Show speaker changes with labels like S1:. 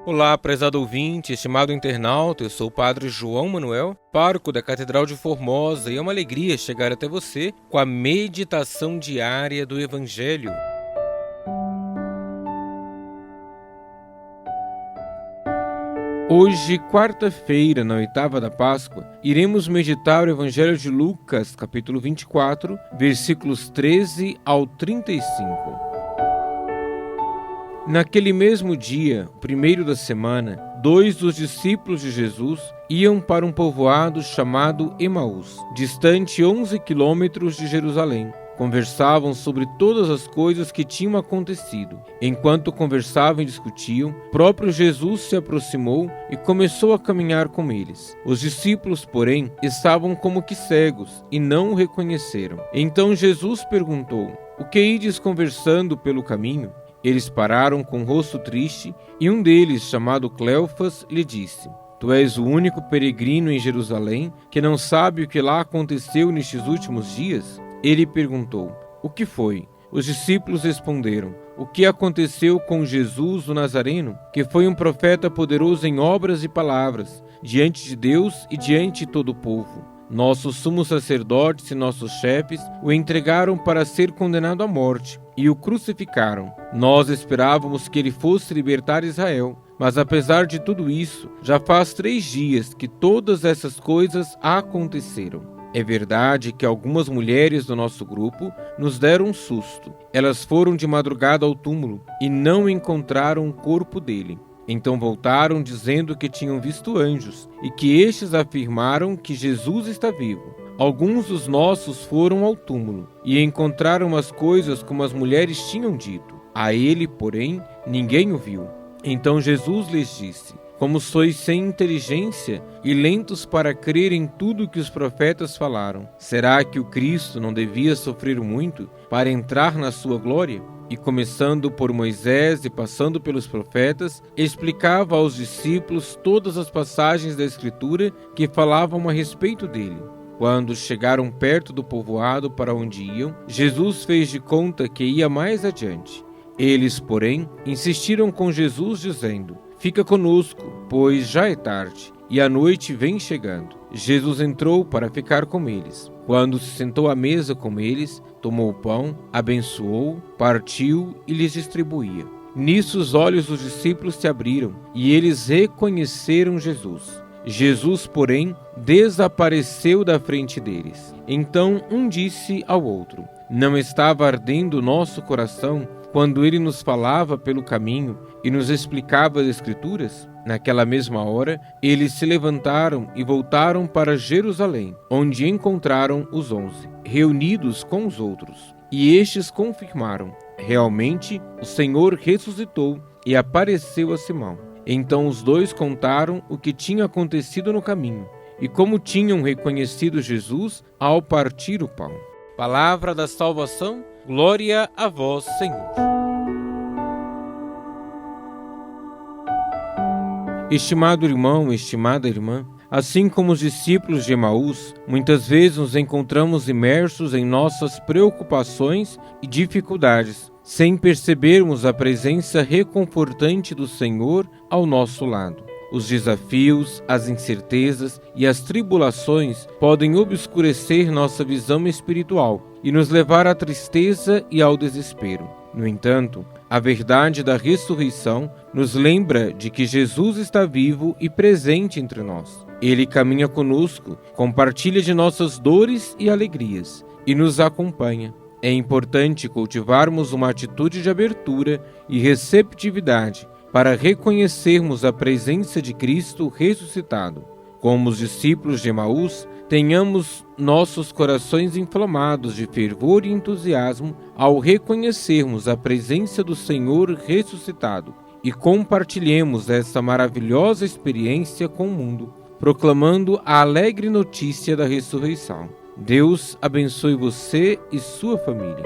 S1: Olá, prezado ouvinte, estimado internauta, eu sou o Padre João Manuel, pároco da Catedral de Formosa, e é uma alegria chegar até você com a meditação diária do Evangelho. Hoje, quarta-feira, na oitava da Páscoa, iremos meditar o Evangelho de Lucas, capítulo 24, versículos 13 ao 35. Naquele mesmo dia, o primeiro da semana, 2 dos discípulos de Jesus iam para um povoado chamado Emaús, distante 11 quilômetros de Jerusalém. Conversavam sobre todas as coisas que tinham acontecido. Enquanto conversavam e discutiam, próprio Jesus se aproximou e começou a caminhar com eles. Os discípulos, porém, estavam como que cegos e não o reconheceram. Então Jesus perguntou: "O que ides conversando pelo caminho?" Eles pararam com o rosto triste, e um deles, chamado Cleofas, lhe disse: "Tu és o único peregrino em Jerusalém que não sabe o que lá aconteceu nestes últimos dias?" Ele perguntou: "O que foi?" Os discípulos responderam: "O que aconteceu com Jesus o Nazareno, que foi um profeta poderoso em obras e palavras, diante de Deus e diante de todo o povo. Nossos sumos sacerdotes e nossos chefes o entregaram para ser condenado à morte e o crucificaram. Nós esperávamos que ele fosse libertar Israel, mas apesar de tudo isso, já faz 3 dias que todas essas coisas aconteceram. É verdade que algumas mulheres do nosso grupo nos deram um susto. Elas foram de madrugada ao túmulo e não encontraram o corpo dele. Então voltaram dizendo que tinham visto anjos e que estes afirmaram que Jesus está vivo. Alguns dos nossos foram ao túmulo e encontraram as coisas como as mulheres tinham dito. A ele, porém, ninguém o viu." Então Jesus lhes disse: "Como sois sem inteligência e lentos para crer em tudo que os profetas falaram. Será que o Cristo não devia sofrer muito para entrar na sua glória?" E começando por Moisés e passando pelos profetas, explicava aos discípulos todas as passagens da Escritura que falavam a respeito dele. Quando chegaram perto do povoado para onde iam, Jesus fez de conta que ia mais adiante. Eles, porém, insistiram com Jesus, dizendo: "Fica conosco, pois já é tarde, e a noite vem chegando." Jesus entrou para ficar com eles. Quando se sentou à mesa com eles, tomou o pão, abençoou, partiu e lhes distribuía. Nisso os olhos dos discípulos se abriram, e eles reconheceram Jesus. Jesus, porém, desapareceu da frente deles. Então um disse ao outro: "Não estava ardendo o nosso coração quando ele nos falava pelo caminho e nos explicava as Escrituras?" Naquela mesma hora, eles se levantaram e voltaram para Jerusalém, onde encontraram os 11, reunidos com os outros. E estes confirmaram: "Realmente, o Senhor ressuscitou e apareceu a Simão." Então os dois contaram o que tinha acontecido no caminho e como tinham reconhecido Jesus ao partir o pão. Palavra da salvação, glória a vós, Senhor. Estimado irmão, estimada irmã, assim como os discípulos de Emaús, muitas vezes nos encontramos imersos em nossas preocupações e dificuldades, sem percebermos a presença reconfortante do Senhor ao nosso lado. Os desafios, as incertezas e as tribulações podem obscurecer nossa visão espiritual e nos levar à tristeza e ao desespero. No entanto, a verdade da ressurreição nos lembra de que Jesus está vivo e presente entre nós. Ele caminha conosco, compartilha de nossas dores e alegrias e nos acompanha. É importante cultivarmos uma atitude de abertura e receptividade para reconhecermos a presença de Cristo ressuscitado. Como os discípulos de Emaús, tenhamos nossos corações inflamados de fervor e entusiasmo ao reconhecermos a presença do Senhor ressuscitado e compartilhemos essa maravilhosa experiência com o mundo, proclamando a alegre notícia da ressurreição. Deus abençoe você e sua família.